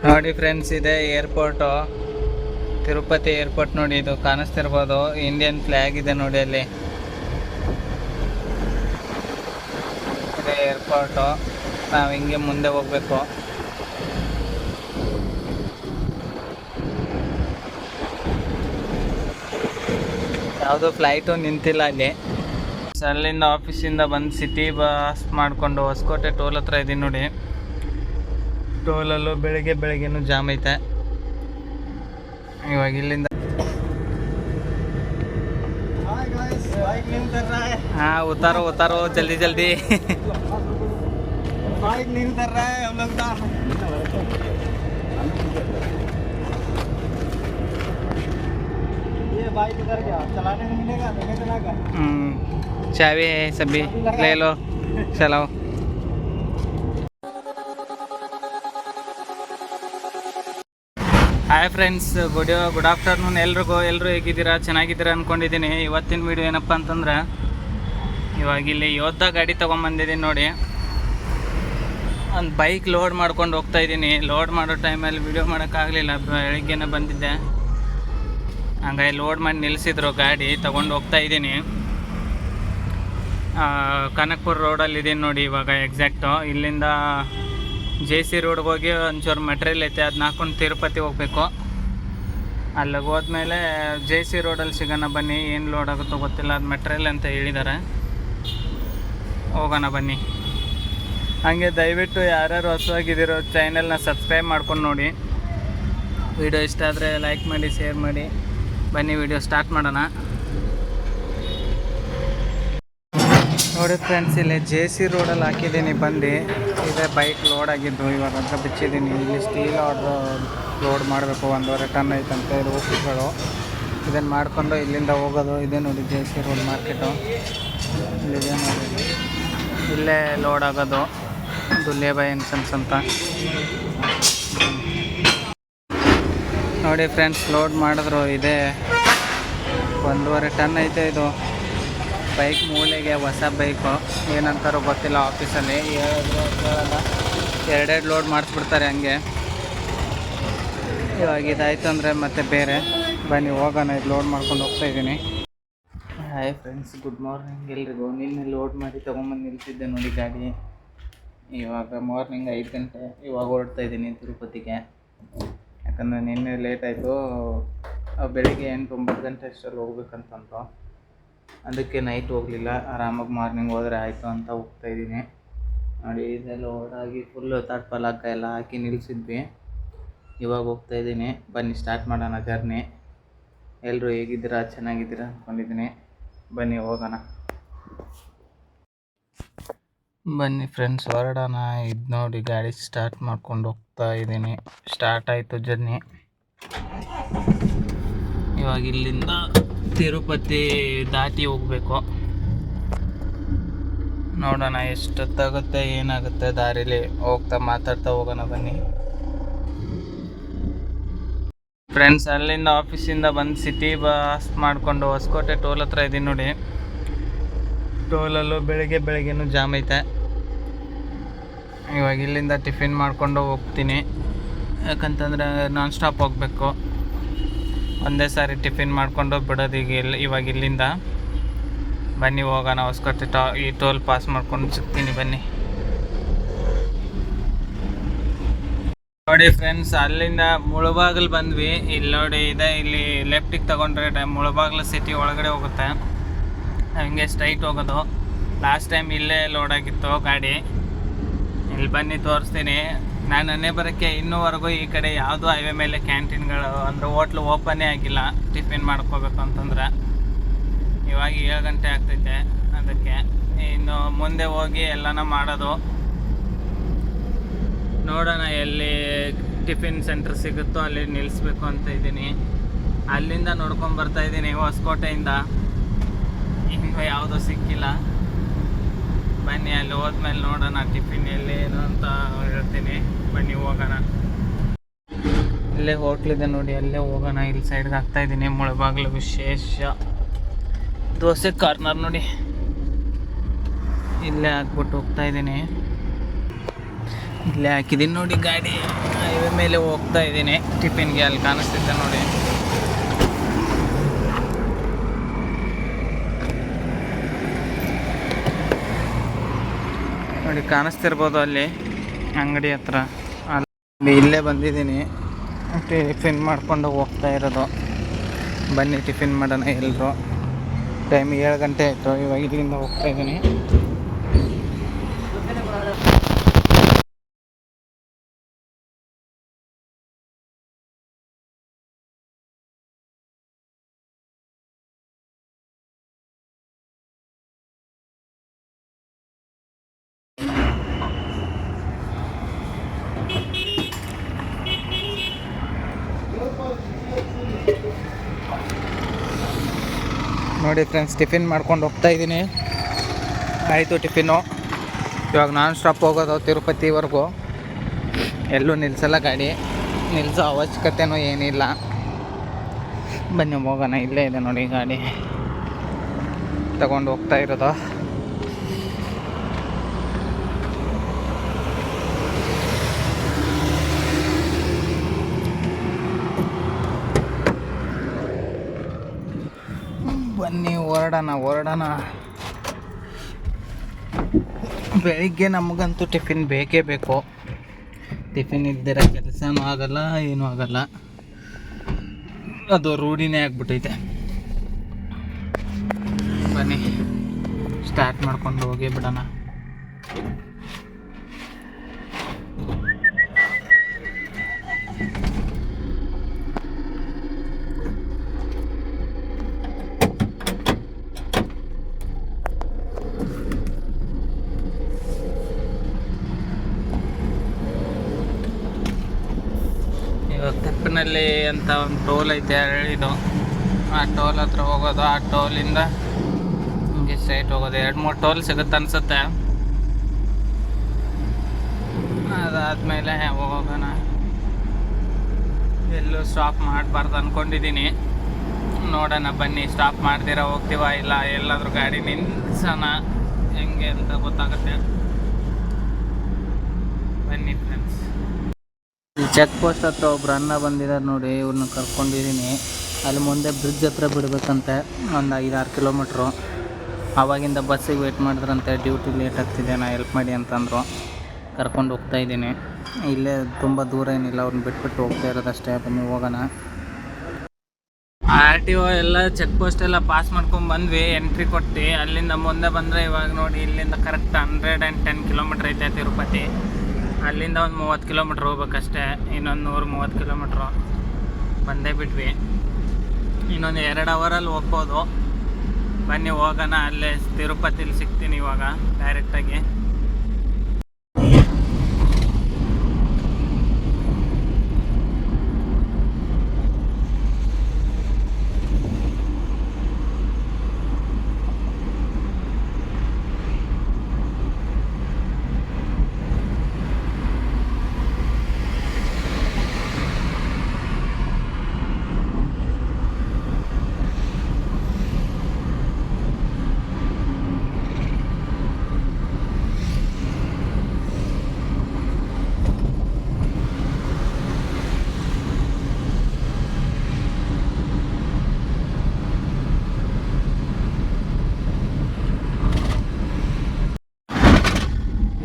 ನೋಡಿ ಫ್ರೆಂಡ್ಸ್, ಇದೆ airport, Tirupati airport. ನೋಡಿ, ಇದು ಕಾಣಿಸ್ತಿರ್ಬೋದು, ಇಂಡಿಯನ್ ಫ್ಲ್ಯಾಗ್ ಇದೆ ನೋಡಿ ಅಲ್ಲಿ. ಇದೆ ಏರ್ಪೋರ್ಟು. ನಾವು ಹಿಂಗೆ ಮುಂದೆ ಹೋಗ್ಬೇಕು. ಯಾವುದೋ ಫ್ಲೈಟು ನಿಂತಿಲ್ಲ ಅಲ್ಲಿ. ಅಲ್ಲಿಂದ ಆಫೀಸಿಂದ ಬಂದು ಸಿಟಿ ಬಸ್ ಮಾಡಿಕೊಂಡು ಹೊಸಕೋಟೆ ಟೋಲ್ ಹತ್ರ ಇದ್ದೀನಿ ನೋಡಿ. ಟೋಲಲ್ಲೂ ಬೆಳಗ್ಗೆನೂ ಜಾಮ್ ಐತೆ. ಇವಾಗ ಇಲ್ಲಿಂದ हाँ उतारो जल्दी जल्दी। बाइक नहीं उतर रहा है हम लोग का। ये बाइक उतर गया, चलाने नहीं मिलेगा, नहीं चलाएगा। चाबी है, सभी ले लो, चलाओ। ಹಾಯ್ ಫ್ರೆಂಡ್ಸ್, ಗುಡ್ ಆಫ್ಟರ್ನೂನ್ ಎಲ್ಲರೂ ಹೇಗಿದ್ದೀರಾ? ಚೆನ್ನಾಗಿದ್ದೀರಾ ಅಂದ್ಕೊಂಡಿದ್ದೀನಿ. ಇವತ್ತಿನ ವಿಡಿಯೋ ಏನಪ್ಪ ಅಂತಂದ್ರೆ, ಇವಾಗ ಇಲ್ಲಿ ಯೋಧ ಗಾಡಿ ತೊಗೊಂಬಂದಿದ್ದೀನಿ ನೋಡಿ. ಒಂದು ಬೈಕ್ ಲೋಡ್ ಮಾಡ್ಕೊಂಡು ಹೋಗ್ತಾಯಿದ್ದೀನಿ. ಲೋಡ್ ಮಾಡೋ ಟೈಮಲ್ಲಿ ವಿಡಿಯೋ ಮಾಡೋಕ್ಕಾಗಲಿಲ್ಲ, ಬೆಳಗ್ಗೆನೇ ಬಂದಿದ್ದೆ. ಹಂಗಾಗಿ ಲೋಡ್ ಮಾಡಿ ನಿಲ್ಲಿಸಿದ್ರು ಗಾಡಿ, ತೊಗೊಂಡು ಹೋಗ್ತಾಯಿದ್ದೀನಿ. ಕನಕಪುರ ರೋಡಲ್ಲಿದ್ದೀನಿ ನೋಡಿ ಇವಾಗ ಎಕ್ಸಾಕ್ಟು. ಇಲ್ಲಿಂದ JC ರೋಡ್ಗೆ ಹೋಗಿ ಒಂಚೂರು ಮೆಟ್ರಿಯಲ್ ಐತೆ, ಅದನ್ನ ಹಾಕೊಂಡು ತಿರುಪತಿ ಹೋಗ್ಬೇಕು. ಅಲ್ಲಿಗೆ ಹೋದ್ಮೇಲೆ JC ರೋಡಲ್ಲಿ ಸಿಗೋಣ ಬನ್ನಿ. ಏನು ಲೋಡ್ ಆಗುತ್ತೋ ಗೊತ್ತಿಲ್ಲ, ಅದು ಮೆಟ್ರಿಯಲ್ ಅಂತ ಹೇಳಿದ್ದಾರೆ. ಹೋಗೋಣ ಬನ್ನಿ. ಹಾಗೆ ದಯವಿಟ್ಟು ಯಾರ್ಯಾರು ಹೊಸವಾಗಿದ್ದೀರೋ ಚಾನಲ್ನ ಸಬ್ಸ್ಕ್ರೈಬ್ ಮಾಡ್ಕೊಂಡು ನೋಡಿ. ವಿಡಿಯೋ ಇಷ್ಟ ಆದರೆ ಲೈಕ್ ಮಾಡಿ, ಶೇರ್ ಮಾಡಿ. ಬನ್ನಿ ವಿಡಿಯೋ ಸ್ಟಾರ್ಟ್ ಮಾಡೋಣ. ನೋಡಿ ಫ್ರೆಂಡ್ಸ್, ಇಲ್ಲಿ JC ರೋಡಲ್ಲಿ ಹಾಕಿದ್ದೀನಿ ಬಂದು. ಇದೆ ಬೈಕ್ ಲೋಡ್ ಆಗಿದ್ದು, ಇವಾಗ ಅಂತ ಬಿಚ್ಚಿದ್ದೀನಿ. ಇಲ್ಲಿ ಸ್ಟೀಲ್ ಲೋಡ್ ಮಾಡಬೇಕು, 1.5 ಟನ್ ಐತಂತೆ ರೂಪಗಳು. ಇದನ್ನು ಮಾಡಿಕೊಂಡು ಇಲ್ಲಿಂದ ಹೋಗೋದು. ಇದೆ ನೋಡಿ JC ರೋಡ್ ಮಾರ್ಕೆಟು, ಇಲ್ಲಿದೆ ನೋಡಿ. ಇಲ್ಲೇ ಲೋಡ್ ಆಗೋದು, ದುಲ್ಲೇಬಾಯಿ ಎನ್ಸನ್ಸ್ ಅಂತ ನೋಡಿ ಫ್ರೆಂಡ್ಸ್. ಲೋಡ್ ಮಾಡಿದ್ರು. ಇದೆ 1.5 ಟನ್ ಐತೆ ಇದು ಬೈಕ್. ಮೂಲೆಗೆ ಹೊಸ ಬೈಕು, ಏನಂತಾರೋ ಗೊತ್ತಿಲ್ಲ. ಆಫೀಸಲ್ಲಿ ಕೇಳಲ್ಲ, 2 ಲೋಡ್ ಮಾಡಿಸ್ಬಿಡ್ತಾರೆ ಹಂಗೆ. ಇವಾಗ ಇದಾಯ್ತು ಅಂದರೆ ಮತ್ತೆ ಬೇರೆ. ಬನ್ನಿ ಹೋಗೋಣ, ಇದು ಲೋಡ್ ಮಾಡ್ಕೊಂಡು ಹೋಗ್ತಾಯಿದ್ದೀನಿ. ಹಾಯ್ ಫ್ರೆಂಡ್ಸ್, ಗುಡ್ ಮಾರ್ನಿಂಗ್ ಎಲ್ರಿಗೂ. ನಿನ್ನೆ ಲೋಡ್ ಮಾಡಿ ತೊಗೊಂಬಂದು ನಿಲ್ಸಿದ್ದೆ ನೋಡಿ ಗಾಡಿ. ಇವಾಗ ಮಾರ್ನಿಂಗ್ 5 ಗಂಟೆ. ಇವಾಗ ಹೊರಡ್ತಾಯಿದ್ದೀನಿ ತಿರುಪತಿಗೆ. ಯಾಕಂದರೆ ನಿನ್ನೆ ಲೇಟ್ ಆಯಿತು. ಬೆಳಿಗ್ಗೆ 8-9 ಗಂಟೆ ಅಷ್ಟರಲ್ಲಿ ಹೋಗ್ಬೇಕಂತಂತು, ಅದಕ್ಕೆ ನೈಟ್ ಹೋಗಲಿಲ್ಲ. ಆರಾಮಾಗಿ ಮಾರ್ನಿಂಗ್ ಹೋದರೆ ಆಯಿತು ಅಂತ ಹೋಗ್ತಾಯಿದ್ದೀನಿ ನೋಡಿ. ಇದೆಲ್ಲ ಓಡಾಗಿ ಫುಲ್ಲು ತಡ್ಪಲಾಕ ಎಲ್ಲ ಹಾಕಿ ನಿಲ್ಲಿಸಿದ್ವಿ. ಇವಾಗ ಹೋಗ್ತಾಯಿದ್ದೀನಿ. ಬನ್ನಿ ಸ್ಟಾರ್ಟ್ ಮಾಡೋಣ ಜರ್ನಿ. ಎಲ್ಲರೂ ಹೇಗಿದ್ದೀರಾ? ಚೆನ್ನಾಗಿದ್ದೀರಾ ಅಂದ್ಕೊಂಡಿದ್ದೀನಿ. ಬನ್ನಿ ಹೋಗೋಣ. ಬನ್ನಿ ಫ್ರೆಂಡ್ಸ್ ಹೊರಡೋಣ. ಇದು ನೋಡಿ ಗಾಡಿ ಸ್ಟಾರ್ಟ್ ಮಾಡ್ಕೊಂಡು ಹೋಗ್ತಾ ಇದ್ದೀನಿ. ಸ್ಟಾರ್ಟ್ ಆಯಿತು ಜರ್ನಿ. ಇವಾಗ ಇಲ್ಲಿಂದ ತಿರುಪತಿ ದಾಟಿ ಹೋಗಬೇಕು. ನೋಡೋಣ ಎಷ್ಟೊತ್ತಾಗುತ್ತೆ, ಏನಾಗುತ್ತೆ. ದಾರಿಲಿ ಹೋಗ್ತಾ ಮಾತಾಡ್ತಾ ಹೋಗೋಣ ಬನ್ನಿ ಫ್ರೆಂಡ್ಸ್. ಅಲ್ಲಿಂದ ಆಫೀಸಿಂದ ಬಂದು ಸಿಟಿ ಬಸ್ ಮಾಡಿಕೊಂಡು ಹೊಸಕೋಟೆ ಟೋಲ್ ಹತ್ರ ಇದ್ದೀನಿ ನೋಡಿ. ಟೋಲಲ್ಲೂ ಬೆಳಗ್ಗೆನೂ ಜಾಮ್ ಐತೆ. ಇವಾಗ ಇಲ್ಲಿಂದ ಟಿಫಿನ್ ಮಾಡಿಕೊಂಡು ಹೋಗ್ತೀನಿ. ಯಾಕಂತಂದರೆ ನಾನ್ ಸ್ಟಾಪ್ ಹೋಗಬೇಕು. ಒಂದೇ ಸಾರಿ ಟಿಫಿನ್ ಮಾಡ್ಕೊಂಡು ಬಿಡೋದು. ಇವಾಗ ಇಲ್ಲಿಂದ ಬನ್ನಿ ಹೋಗೋಣ. ಹೊಸಕೋಟೆ ಈ ಟೋಲ್ ಪಾಸ್ ಮಾಡ್ಕೊಂಡು ಸಿಗ್ತೀನಿ ಬನ್ನಿ. ನೋಡಿ ಫ್ರೆಂಡ್ಸ್, ಅಲ್ಲಿಂದ ಮುಳಬಾಗಿಲು ಬಂದ್ವಿ. ಇಲ್ಲಿ ನೋಡಿ ಇದೆ, ಇಲ್ಲಿ ಲೆಫ್ಟಿಗೆ ತಗೊಂಡ್ರೆ ಮುಳಬಾಗಿಲು ಸಿಟಿ ಒಳಗಡೆ ಹೋಗುತ್ತೆ. ಹಂಗೆ ಸ್ಟ್ರೈಟ್ ಹೋಗೋದು. ಲಾಸ್ಟ್ ಟೈಮ್ ಇಲ್ಲೇ ಲೋಡ್ ಆಗಿತ್ತು ಗಾಡಿ. ಇಲ್ಲಿ ಬನ್ನಿ ತೋರಿಸ್ತೀನಿ. ನಾನು ನನ್ನೇ ಬರೋಕ್ಕೆ ಇನ್ನೂವರೆಗೂ ಈ ಕಡೆ ಯಾವುದೂ ಹೈವೇ ಮೇಲೆ ಕ್ಯಾಂಟೀನ್ಗಳು ಅಂದರೆ ಹೋಟ್ಲು ಓಪನ್ನೇ ಆಗಿಲ್ಲ ಟಿಫಿನ್ ಮಾಡ್ಕೋಬೇಕು ಅಂತಂದ್ರೆ. ಇವಾಗ 7 ಗಂಟೆ ಆಗ್ತೈತೆ. ಅದಕ್ಕೆ ಇನ್ನು ಮುಂದೆ ಹೋಗಿ ಎಲ್ಲನ ಮಾಡೋದು. ನೋಡೋಣ ಎಲ್ಲಿ ಟಿಫಿನ್ ಸೆಂಟರ್ ಸಿಗುತ್ತೋ ಅಲ್ಲಿ ನಿಲ್ಲಿಸ್ಬೇಕು ಅಂತ ಇದ್ದೀನಿ. ಅಲ್ಲಿಂದ ನೋಡ್ಕೊಂಡು ಬರ್ತಾಯಿದ್ದೀನಿ ಹೊಸಕೋಟೆಯಿಂದ. ಇನ್ನೂ ಯಾವುದೂ ಸಿಕ್ಕಿಲ್ಲ. ಬನ್ನಿ ಅಲ್ಲಿ ಹೋದ್ಮೇಲೆ ನೋಡೋಣ ಟಿಫಿನ್ ಎಲ್ಲಿ ಅಂತ ಹೇಳ್ತೀನಿ. ಬನ್ನಿ ಹೋಗೋಣ. ಇಲ್ಲೇ ಹೋಟ್ಲಿದೆ ನೋಡಿ, ಅಲ್ಲೇ ಹೋಗೋಣ. ಇಲ್ಲಿ ಸೈಡ್ಗೆ ಹಾಕ್ತಾಯಿದ್ದೀನಿ. ಮುಳಬಾಗಿಲು ವಿಶೇಷ ದೋಸೆ ಕಾರ್ನರ್ ನೋಡಿ, ಇಲ್ಲೇ ಹಾಕ್ಬಿಟ್ಟು ಹೋಗ್ತಾಯಿದ್ದೀನಿ. ಇಲ್ಲೇ ಹಾಕಿದ್ದೀನಿ ನೋಡಿ ಗಾಡಿ. ಹೈವೇ ಮೇಲೆ ಹೋಗ್ತಾ ಇದ್ದೀನಿ ಟಿಫಿನ್ಗೆ. ಅಲ್ಲಿ ಕಾಣಿಸ್ತಿದ್ದೆ ನೋಡಿ. ನೋಡಿ ಕಾಣಿಸ್ತಿರ್ಬೋದು ಅಲ್ಲಿ ಅಂಗಡಿ ಹತ್ರ. ಅಲ್ಲಿ ಇಲ್ಲೇ ಬಂದಿದ್ದೀನಿ. ಟಿಫಿನ್ ಮಾಡ್ಕೊಂಡು ಹೋಗ್ತಾ ಇರೋದು. ಬನ್ನಿ ಟಿಫಿನ್ ಮಾಡೋಣ ಎಲ್ಲರೂ. ಟೈಮ್ 7 ಗಂಟೆ ಆಯಿತು. ಇವಾಗ ಇಲ್ಲಿಂದ ಹೋಗ್ತಾ ಇದ್ದೀನಿ. ನೋಡಿ ಫ್ರೆಂಡ್ಸ್, ಟಿಫಿನ್ ಮಾಡ್ಕೊಂಡು ಹೋಗ್ತಾ ಇದ್ದೀನಿ. ಆಯಿತು ಟಿಫಿನ್ನು. ಇವಾಗ ನಾನ್ ಸ್ಟಾಪ್ ಹೋಗೋದು ತಿರುಪತಿವರೆಗೂ. ಎಲ್ಲೂ ನಿಲ್ಲಿಸಲ್ಲ ಗಾಡಿ. ನಿಲ್ಲಿಸೋ ಅವಶ್ಯಕತೆನೂ ಏನಿಲ್ಲ. ಬನ್ನಿ ಹೋಗೋಣ. ಇಲ್ಲೇ ಇದೆ ನೋಡಿ ಗಾಡಿ ತಗೊಂಡು ಹೋಗ್ತಾ ಇರೋದು. ಬನ್ನಿ ಹೊರಡೋಣ. ಬೆಳಿಗ್ಗೆ ನಮಗಂತೂ ಟಿಫಿನ್ ಬೇಕೇ ಬೇಕು. ಟಿಫಿನ್ ಇಲ್ದಿರ ಕೆಲಸನೂ ಆಗಲ್ಲ, ಏನೂ ಆಗಲ್ಲ. ಅದು ರೂಢಿನೇ ಆಗ್ಬಿಟ್ಟೈತೆ. ಬನ್ನಿ ಸ್ಟಾರ್ಟ್ ಮಾಡ್ಕೊಂಡು ಹೋಗಿ ಬಿಡೋಣ. ತೆಪ್ಪನಲ್ಲಿ ಅಂತ ಒಂದು ಟೋಲ್ ಐತೆ ಇದು. ಆ ಟೋಲ್ ಹತ್ರ ಹೋಗೋದು. ಆ ಟೋಲಿಂದ ಹಿಂಗೆ ಸ್ಟ್ರೈಟ್ ಹೋಗೋದು. 2-3 ಟೋಲ್ ಸಿಗುತ್ತೆ ಅನ್ಸುತ್ತೆ. ಅದಾದಮೇಲೆ ಹೋಗೋಣ. ಎಲ್ಲೂ ಸ್ಟಾಪ್ ಮಾಡಬಾರ್ದು ಅಂದ್ಕೊಂಡಿದ್ದೀನಿ. ನೋಡೋಣ ಬನ್ನಿ. ಸ್ಟಾಪ್ ಮಾಡ್ದಿರ ಹೋಗ್ತೀವ ಇಲ್ಲ ಎಲ್ಲಾದರೂ ಗಾಡಿ ನಿಲ್ಸೋಣ ಹೆಂಗೆ ಅಂತ ಗೊತ್ತಾಗುತ್ತೆ. ಬನ್ನಿ ಫ್ರೆಂಡ್ಸ್. ಚೆಕ್ ಪೋಸ್ಟ್ ಹತ್ರ ಒಬ್ರು ಅಣ್ಣ ಬಂದಿದ್ದಾರೆ ನೋಡಿ. ಇವ್ರನ್ನ ಕರ್ಕೊಂಡಿದ್ದೀನಿ. ಅಲ್ಲಿ ಮುಂದೆ ಬ್ರಿಡ್ಜ್ ಹತ್ರ ಬಿಡಬೇಕಂತೆ. ಒಂದು 5-6 ಕಿಲೋಮೀಟ್ರು. ಆವಾಗಿಂದ ಬಸ್ಸಿಗೆ ವೆಯ್ಟ್ ಮಾಡಿದ್ರಂತೆ. ಡ್ಯೂಟಿ ಲೇಟ್ ಆಗ್ತಿದೆ, ನಾ ಹೆಲ್ಪ್ ಮಾಡಿ ಅಂತಂದರು. ಕರ್ಕೊಂಡು ಹೋಗ್ತಾ ಇದ್ದೀನಿ. ಇಲ್ಲೇ ತುಂಬ ದೂರ ಏನಿಲ್ಲ. ಅವ್ರನ್ನ ಬಿಟ್ಬಿಟ್ಟು ಹೋಗ್ತಾ ಇರೋದಷ್ಟೇ. ಬನ್ನಿ ಹೋಗೋಣ. RTO ಎಲ್ಲ ಚೆಕ್ ಪೋಸ್ಟ್ ಎಲ್ಲ ಪಾಸ್ ಮಾಡ್ಕೊಂಡು ಬಂದ್ವಿ. ಎಂಟ್ರಿ ಕೊಟ್ಟು ಅಲ್ಲಿಂದ ಮುಂದೆ ಬಂದರೆ ಇವಾಗ ನೋಡಿ ಇಲ್ಲಿಂದ ಕರೆಕ್ಟ್ 110 ಕಿಲೋಮೀಟ್ರ್ ಐತೆ ತಿರುಪತಿ. ಅಲ್ಲಿಂದ ಒಂದು 30 ಕಿಲೋಮೀಟ್ರ್ ಹೋಗ್ಬೇಕಷ್ಟೇ. ಇನ್ನೊಂದು 130 ಕಿಲೋಮೀಟ್ರು ಬಂದೇ ಬಿಟ್ವಿ. ಇನ್ನೊಂದು 2 ಅವರಲ್ಲಿ ಹೋಗ್ಬೋದು. ಬನ್ನಿ ಹೋಗೋಣ. ಅಲ್ಲೇ ತಿರುಪತಿಲಿ ಸಿಗ್ತೀನಿ ಇವಾಗ ಡೈರೆಕ್ಟಾಗಿ.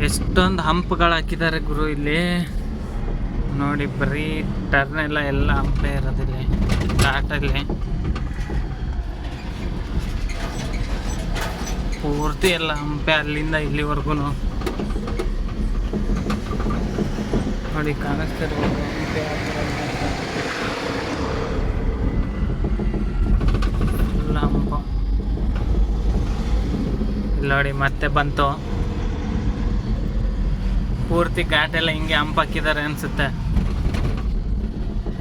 ಎಷ್ಟೊಂದು ಹಂಪ್ಗಳು ಹಾಕಿದ್ದಾರೆ ಗುರು ಇಲ್ಲಿ ನೋಡಿ. ಬರೀ ಟರ್ನ್ ಎಲ್ಲ ಹಂಪೇ ಇರೋದಿಲ್ಲ ಘಾಟಲ್ಲಿ. ಪೂರ್ತಿ ಎಲ್ಲ ಹಂಪೆ ಅಲ್ಲಿಂದ ಇಲ್ಲಿವರೆಗೂ ನೋಡಿ ಕಾಣಿಸ್ತಿರ್ಬೋದು. ಹಂಪೆ ಎಲ್ಲ ಹಂಪು. ಇಲ್ಲಿ ನೋಡಿ ಮತ್ತೆ ಬಂತು. ಪೂರ್ತಿ ಘಾಟೆಲ್ಲ ಹಿಂಗೆ ಹಂಪ್ ಹಾಕಿದ್ದಾರೆ ಅನಿಸುತ್ತೆ.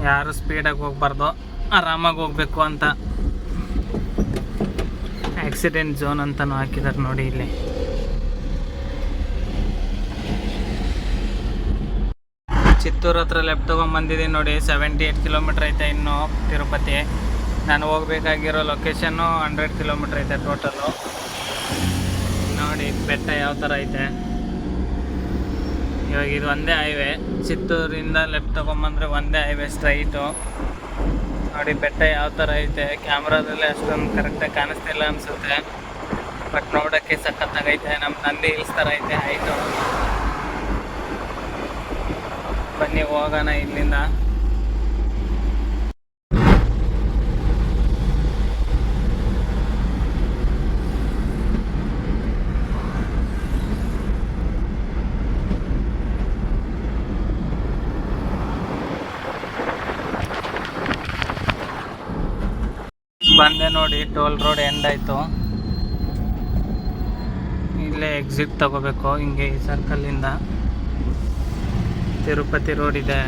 ಯಾರು ಸ್ಪೀಡಾಗಿ ಹೋಗ್ಬಾರ್ದು, ಆರಾಮಾಗಿ ಹೋಗ್ಬೇಕು ಅಂತ. ಆಕ್ಸಿಡೆಂಟ್ ಝೋನ್ ಅಂತಲೂ ಹಾಕಿದ್ದಾರೆ ನೋಡಿ ಇಲ್ಲಿ. ಚಿತ್ತೂರು ಹತ್ರ ಲೆಫ್ಟ್ ತೊಗೊಂಬಂದಿದ್ದೀನಿ ನೋಡಿ. 78 ಕಿಲೋಮೀಟ್ರ್ ಐತೆ ಇನ್ನು ತಿರುಪತಿ. ನಾನು ಹೋಗ್ಬೇಕಾಗಿರೋ ಲೊಕೇಶನ್ನು 100 ಕಿಲೋಮೀಟ್ರ್ ಐತೆ ಟೋಟಲು. ನೋಡಿ ಬೆಟ್ಟ ಯಾವ ಥರ ಐತೆ. ಇವಾಗ ಇದು ಒಂದೇ ಹೈವೇ, ಚಿತ್ತೂರಿಂದ ಲೆಫ್ಟ್ ತೊಗೊಂಬಂದ್ರೆ ಒಂದೇ ಹೈವೇ ಸ್ಟ್ರೈಟು. ನೋಡಿ ಬೆಟ್ಟ ಯಾವ ಥರ ಐತೆ, ಕ್ಯಾಮ್ರಾದಲ್ಲಿ ಅಷ್ಟೊಂದು ಕರೆಕ್ಟಾಗಿ ಕಾಣಿಸ್ತಿಲ್ಲ ಅನಿಸುತ್ತೆ, ಬಟ್ ನೋಡೋಕ್ಕೆ ಸಖತ್ತಾಗೈತೆ. ನಮ್ಮ ನಂದಿ ಹಿಲ್ಸ್ ಥರ ಐತೆ ಹೈಟು. ಬನ್ನಿ ಹೋಗೋಣ ಇಲ್ಲಿಂದ. ಬಂದೆ ನೋಡಿ, ಟೋಲ್ ರೋಡ್ ಎಂಡ್ ಆಯಿತು. ಇಲ್ಲೇ ಎಕ್ಸಿಟ್ ತಗೋಬೇಕು, ಹಿಂಗೆ ಈ ಸರ್ಕಲ್ಲಿಂದ ತಿರುಪತಿ ರೋಡ್ ಇದೆ.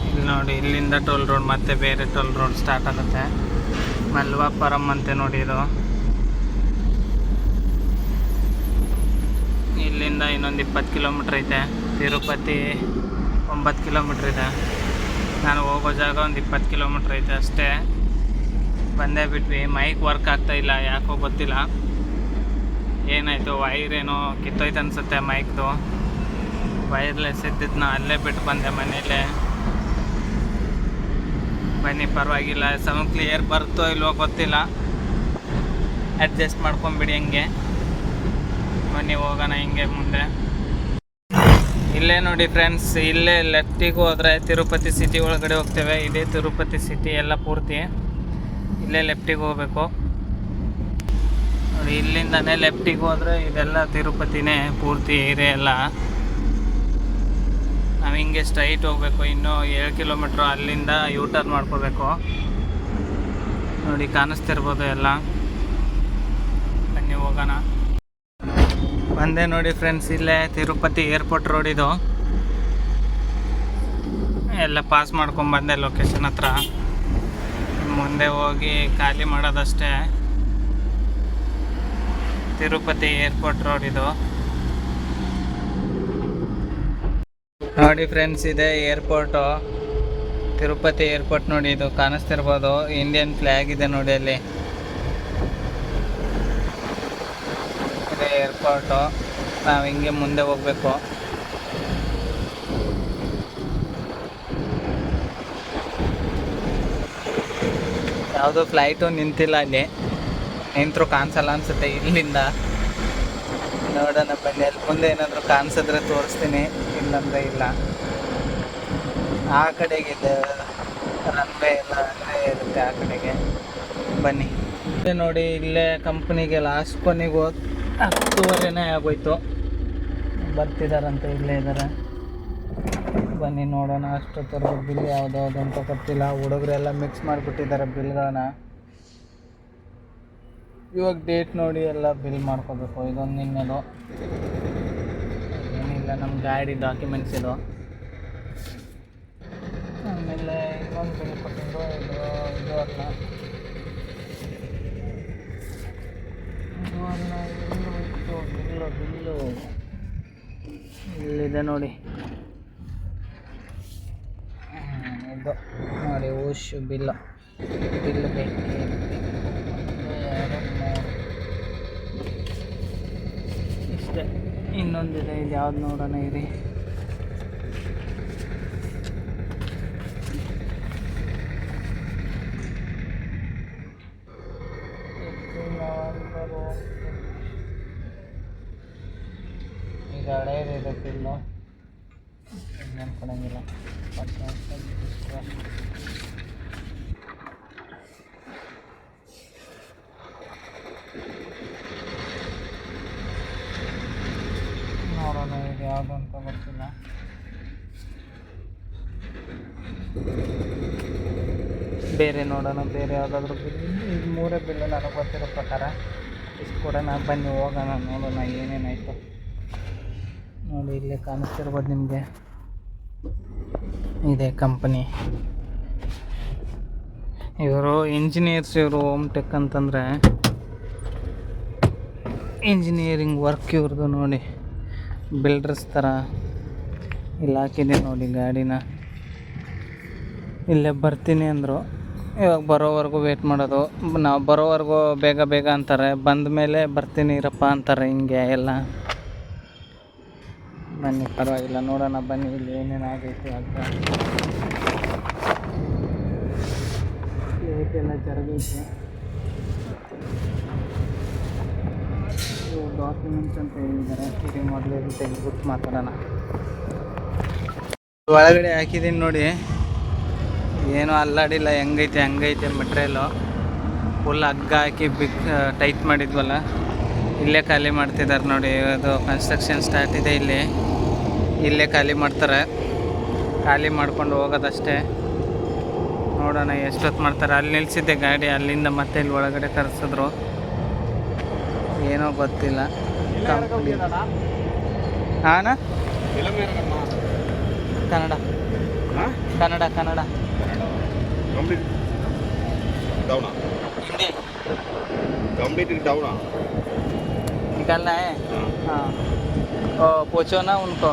ಇಲ್ಲಿ ನೋಡಿ, ಇಲ್ಲಿಂದ ಟೋಲ್ ರೋಡ್ ಮತ್ತೆ ಬೇರೆ ಟೋಲ್ ರೋಡ್ ಸ್ಟಾರ್ಟ್ ಆಗುತ್ತೆ. ಮಲ್ವಾಪುರಂ ಅಂತೆ ನೋಡಿ ಇದು. ಇಲ್ಲಿಂದ ಇನ್ನೊಂದು 20 ಕಿಲೋಮೀಟ್ರ್ ಐತೆ. ತಿರುಪತಿ 9 ಕಿಲೋಮೀಟ್ರ್ ಇದೆ. ನಾನು ಹೋಗೋ ಜಾಗ ಒಂದು 20 ಕಿಲೋಮೀಟ್ರ್ ಐತೆ ಅಷ್ಟೇ. ಬಂದೇ ಬಿಟ್ವಿ. ಮೈಕ್ ವರ್ಕ್ ಆಗ್ತಾ ಇಲ್ಲ, ಯಾಕೋ ಗೊತ್ತಿಲ್ಲ, ಏನಾಯಿತು, ವೈರ್ ಏನೋ ಕಿತ್ತೋಯ್ತು ಅನಿಸುತ್ತೆ ಮೈಕ್ದು. ವೈರ್ಲೆಸ್ ಇದ್ದಿದ್ದನ್ನ ಅಲ್ಲೇ ಬಿಟ್ಟು ಬಂದೆ ಮನೇಲೆ. ಬನ್ನಿ, ಪರವಾಗಿಲ್ಲ, ಸೌಂಡ್ ಕ್ಲಿಯರ್ ಬರುತ್ತೋ ಇಲ್ವೋ ಗೊತ್ತಿಲ್ಲ, ಅಡ್ಜಸ್ಟ್ ಮಾಡ್ಕೊಂಬಿಡಿ ಹಂಗೆ. ಬನ್ನಿ ಹೋಗೋಣ ಹಿಂಗೆ ಮುಂದೆ. ಇಲ್ಲೇ ನೋಡಿ ಫ್ರೆಂಡ್ಸ್, ಇಲ್ಲೇ ಲೆಫ್ಟಿಗೆ ಹೋದರೆ ತಿರುಪತಿ ಸಿಟಿ ಒಳಗಡೆ ಹೋಗ್ತೇವೆ. ಇದೇ ತಿರುಪತಿ ಸಿಟಿ ಎಲ್ಲ ಪೂರ್ತಿ. ಇಲ್ಲೇ ಲೆಫ್ಟಿಗೆ ಹೋಗ್ಬೇಕು ನೋಡಿ. ಇಲ್ಲಿಂದನೇ ಲೆಫ್ಟಿಗೆ ಹೋದರೆ ಇದೆಲ್ಲ ತಿರುಪತಿನೇ ಪೂರ್ತಿ ಏರಿಯಾ ಎಲ್ಲ. ನಾವು ಹಿಂಗೆ ಸ್ಟ್ರೈಟ್ ಹೋಗ್ಬೇಕು. ಇನ್ನೂ 7 ಕಿಲೋಮೀಟ್ರು, ಅಲ್ಲಿಂದ ಯೂ ಟರ್ನ್ ಮಾಡ್ಕೋಬೇಕು. ನೋಡಿ ಕಾಣಿಸ್ತಿರ್ಬೋದು ಎಲ್ಲ. ಬನ್ನಿ ಹೋಗೋಣ. ಬಂದೆ ನೋಡಿ ಫ್ರೆಂಡ್ಸ್, ಇಲ್ಲೇ ತಿರುಪತಿ ಏರ್ಪೋರ್ಟ್ ರೋಡ್ ಇದು. ಎಲ್ಲ ಪಾಸ್ ಮಾಡ್ಕೊಂಬಂದೆ ಲೊಕೇಶನ್ ಹತ್ರ. ಮುಂದೆ ಹೋಗಿ ಖಾಲಿ ಮಾಡೋದಷ್ಟೇ. ತಿರುಪತಿ ಏರ್ಪೋರ್ಟ್ ರೋಡ್ ಇದು ನೋಡಿ ಫ್ರೆಂಡ್ಸ್. ಇದೆ ಏರ್ಪೋರ್ಟು, ತಿರುಪತಿ ಏರ್ಪೋರ್ಟ್ ನೋಡಿ. ಇದು ಕಾಣಿಸ್ತಿರ್ಬೋದು, ಇಂಡಿಯನ್ ಫ್ಲ್ಯಾಗ್ ಇದೆ ನೋಡಿ ಅಲ್ಲಿ. ಇದೆ ಏರ್ಪೋರ್ಟು. ನಾವು ಹಿಂಗೆ ಮುಂದೆ ಹೋಗ್ಬೇಕು. ಯಾವುದೋ ಫ್ಲೈಟು ನಿಂತಿಲ್ಲ ಅಲ್ಲಿ, ನಿಂತರೂ ಕಾಣಿಸಲ್ಲ ಅನಿಸುತ್ತೆ ಇಲ್ಲಿಂದ. ನೋಡೋಣ ಬನ್ನಿ, ಅಲ್ಲಿ ಮುಂದೆ ಏನಾದರೂ ಕಾಣಿಸಿದ್ರೆ ತೋರಿಸ್ತೀನಿ, ಇಲ್ಲಂದರೆ ಇಲ್ಲ. ಆ ಕಡೆಗಿದೆ ರನ್ವೇ ಎಲ್ಲ ಅಲ್ಲೇ ಇರುತ್ತೆ, ಆ ಕಡೆಗೆ ಬನ್ನಿ. ನೋಡಿ, ಇಲ್ಲೇ ಕಂಪ್ನಿಗೆ ಲಾಸ್ಟ್ ಕೊನೆಗೆ 10:30 ಆಗೋಯ್ತು. ಬರ್ತಿದಾರಂತೆ, ಇಲ್ಲೇ ಇದ್ದಾರೆ. ಬನ್ನಿ ನೋಡೋಣ. ಅಷ್ಟೊತ್ತರ ಬಿಲ್ ಯಾವುದಾವುದು ಅಂತ ಗೊತ್ತಿಲ್ಲ. ಹುಡುಗರೆಲ್ಲ ಮಿಕ್ಸ್ ಮಾಡಿಬಿಟ್ಟಿದ್ದಾರೆ ಬಿಲ್ಗಳನ್ನ. ಇವಾಗ ಡೇಟ್ ನೋಡಿ ಎಲ್ಲ ಬಿಲ್ ಮಾಡ್ಕೋಬೇಕು. ಇದೊಂದು ನಿನ್ನೆದು ಏನಿಲ್ಲ, ನಮ್ಮ ಗಾಡಿ ಡಾಕ್ಯುಮೆಂಟ್ಸ್ ಇದು. ಆಮೇಲೆ ಇನ್ನೊಂದು ಬಿಲ್ ಕೊಟ್ಟಿದ್ರು, ಇದು ಅಲ್ಲ, ಬಿಲ್ಲು ಇಲ್ಲಿದೆ ನೋಡಿ. ಇದು ನೋಡಿ, ಓಶ್ ಬಿಲ್ ಬೇಕು. ಇಷ್ಟೇ. ಇನ್ನೊಂದಿದೆ, ಇದು ಯಾವ್ದು ನೋಡೋಣ ಇರಿ. ಈಗ ಹಳೇದಿದೆ ಬಿಲ್ಲು, ನೆನ್ಕೊಳಂಗಿಲ್ಲ. ನೋಡೋಣ, ಇದು ಯಾವುದು ಅಂತ ಗೊತ್ತಿಲ್ಲ. ಬೇರೆ ನೋಡೋಣ, ಬೇರೆ ಯಾವುದಾದ್ರೂ ಬಿಲ್. ಇದು 3 ಬಿಲ್ಲು ನನಗೆ ಗೊತ್ತಿರೋ ಪ್ರಕಾರ. ಇಷ್ಟು ಕೊಡೋಣ, ಬನ್ನಿ ಹೋಗೋಣ, ನೋಡೋಣ ಏನೇನಾಯಿತು. ನೋಡಿ, ಇಲ್ಲೇ ಕಾಣಿಸ್ತಿರ್ಬೋದು ನಿಮಗೆ, ಇದೆ ಕಂಪನಿ. ಇವರು ಇಂಜಿನಿಯರ್ಸ್. ಇವರು ಹೋಮ್ ಟೆಕ್ ಅಂತಂದರೆ ಇಂಜಿನಿಯರಿಂಗ್ ವರ್ಕ್ ಇವ್ರದ್ದು ನೋಡಿ. ಬಿಲ್ಡರ್ಸ್ ಥರ ಇಲ್ಲಿ ಹಾಕಿದೆ ನೋಡಿ ಗಾಡಿನ. ಇಲ್ಲೇ ಬರ್ತೀನಿ ಅಂದರು. ಇವಾಗ ಬರೋವರೆಗೂ ವೇಟ್ ಮಾಡೋದು. ನಾವು ಬರೋವರೆಗೂ ಬೇಗ ಬೇಗ ಅಂತಾರೆ, ಬಂದ ಮೇಲೆ ಬರ್ತೀನಿ ಇರಪ್ಪ ಅಂತಾರೆ. ಹಿಂಗೆ ಎಲ್ಲ ಬನ್ನಿ ಪರವಾಗಿಲ್ಲ, ನೋಡೋಣ ಬನ್ನಿ ಇಲ್ಲಿ ಏನೇನಾಗೈತೆ ಅಂತ. ಲೈಟೆಲ್ಲ ಜರುಗೈತೆ. ಡಾಕ್ಯುಮೆಂಟ್ಸ್ ಅಂತ ಹೇಳಿದ್ದಾರೆ. ಇದು ಮೊದಲೇ ತೆಗೆದ್ಬಿಟ್ಟು ಮಾತಾಡೋಣ. ಒಳಗಡೆ ಹಾಕಿದ್ದೀನಿ ನೋಡಿ, ಏನೂ ಅಲ್ಲಾಡಿಲ್ಲ. ಹೆಂಗೈತೆ ಮೆಟ್ರಿಯಲ್ಲು ಫುಲ್ ಹಗ್ಗ ಹಾಕಿ ಟೈಟ್ ಮಾಡಿದ್ವಲ್ಲ, ಇಲ್ಲೇ ಖಾಲಿ ಮಾಡ್ತಿದ್ದಾರೆ ನೋಡಿ. ಅದು ಕನ್ಸ್ಟ್ರಕ್ಷನ್ ಸ್ಟಾರ್ಟ್ ಇದೆ ಇಲ್ಲೇ ಖಾಲಿ ಮಾಡ್ತಾರೆ. ಖಾಲಿ ಮಾಡ್ಕೊಂಡು ಹೋಗೋದಷ್ಟೇ. ನೋಡೋಣ ಎಷ್ಟೊತ್ತು ಮಾಡ್ತಾರೆ. ಅಲ್ಲಿ ನಿಲ್ಲಿಸಿದ್ದೆ ಗಾಡಿ, ಅಲ್ಲಿಂದ ಮತ್ತೆ ಇಲ್ಲಿ ಒಳಗಡೆ ಕರೆಸಿದ್ರು. ಏನೋ ಗೊತ್ತಿಲ್ಲ. ಹಾಂ ಕನ್ನಡ ಕನ್ನಡ ಕನ್ನಡ हिंदी निकालना है. हाँ पूछो ना उनको,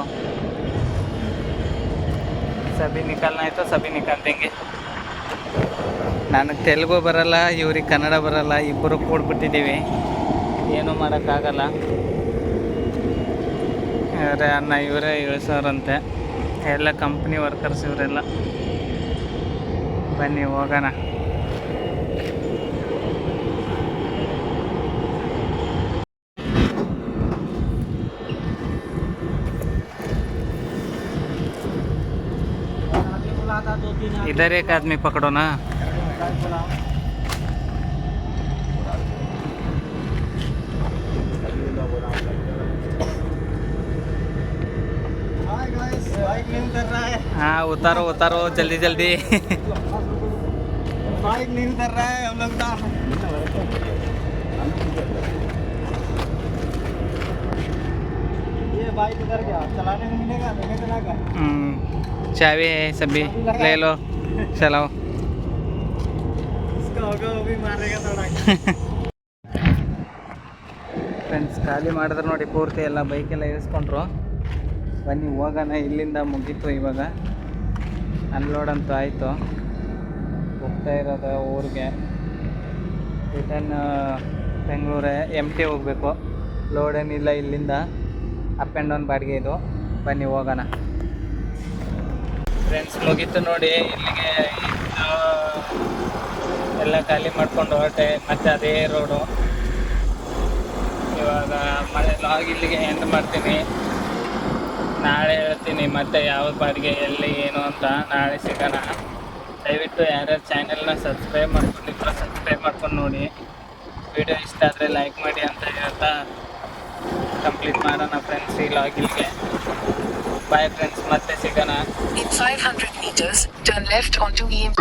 सभी निकालना है तो सभी निकाल देंगे. ನನಗೆ ತೆಲುಗು ಬರಲ್ಲ, ಇವ್ರಿಗೆ ಕನ್ನಡ ಬರಲ್ಲ, ಇಬ್ಬರು ಕೂಡ್ಬಿಟ್ಟಿದ್ದೀವಿ, ಏನೂ ಮಾಡೋಕ್ಕಾಗಲ್ಲ. ಇವರೇ ಅನ್ನ ಇವರೇ ಇಳಿಸೋರಂತೆ, ಎಲ್ಲ ಕಂಪ್ನಿ ವರ್ಕರ್ಸ್ ಇವರೆಲ್ಲ. ಬನ್ನಿ ಹೋಗೋಣ. इधर एक आदमी पकड़ो ना. हाँ उतारो जल्दी जल्दी. बाइक नहीं उतर रहा है हम लोग का. ये बाइक उतर गया, चलाने को मिलेगा नहीं चलाएगा. चाबी है, सभी ले लो, चलाओ. इसका होगा वो भी मारेगा थोड़ा. ಫ್ರೆಂಡ್ಸ್ ಖಾಲಿ ಮಾಡಿದ್ರೆ ನೋಡಿ, ಪೂರ್ತಿ ಎಲ್ಲ ಬೈಕೆಲ್ಲ ಇಳಿಸ್ಕೊಂಡ್ರು. ಬನ್ನಿ ಹೋಗೋಣ. ಇಲ್ಲಿಂದ ಮುಗೀತು, ಇವಾಗ ಅನ್ಲೋಡ್ ಅಂತೂ ಆಯಿತು. ಹೋಗ್ತಾ ಇರೋದು ಊರಿಗೆ. ರಿಟರ್ನ್ ಬೆಂಗಳೂರೇ MT ಹೋಗಬೇಕು. ಲೋಡ್ ಏನಿಲ್ಲ ಇಲ್ಲಿಂದ, ಅಪ್ ಆ್ಯಂಡ್ ಡೌನ್ ಬಾಡಿಗೆ ಇದು. ಬನ್ನಿ ಹೋಗೋಣ. ಫ್ರೆಂಡ್ಸ್ ಮುಗೀತು ನೋಡಿ, ಇಲ್ಲಿಗೆ ಎಲ್ಲ ಖಾಲಿ ಮಾಡ್ಕೊಂಡು ಹೊರಟೆ. ಮತ್ತು ಅದೇ ರೋಡು. ಇವಾಗ ಮಳೆ ಲಾಗ್ ಇಲ್ಲಿಗೆ ಎಂಡ್ ಮಾಡ್ತೀನಿ. ನಾಳೆ ಹೇಳ್ತೀನಿ ಮತ್ತೆ ಯಾವ ಬಾಡಿಗೆ ಎಲ್ಲಿ ಏನು ಅಂತ. ನಾಳೆ ಸಿಗೋಣ. ದಯವಿಟ್ಟು ಯಾರ್ಯಾರು ಚಾನೆಲ್ನ ಸಬ್ಸ್ಕ್ರೈಬ್ ಮಾಡ್ಕೊಂಡಿದ್ರೆ ಸಬ್ಸ್ಕ್ರೈಬ್ ಮಾಡ್ಕೊಂಡು ನೋಡಿ. ವಿಡಿಯೋ ಇಷ್ಟ ಆದರೆ ಲೈಕ್ ಮಾಡಿ ಅಂತ ಹೇಳ್ತಾ ಕಂಪ್ಲೀಟ್ ಮಾಡೋಣ ಫ್ರೆಂಡ್ಸ್ ಈ ಲಾಗ್ ಇಲ್ಲಿಗೆ. ಬಾಯ್ ಫ್ರೆಂಡ್ಸ್, ಮತ್ತೆ ಸಿಗೋಣ. In 500 meters, turn left onto EM.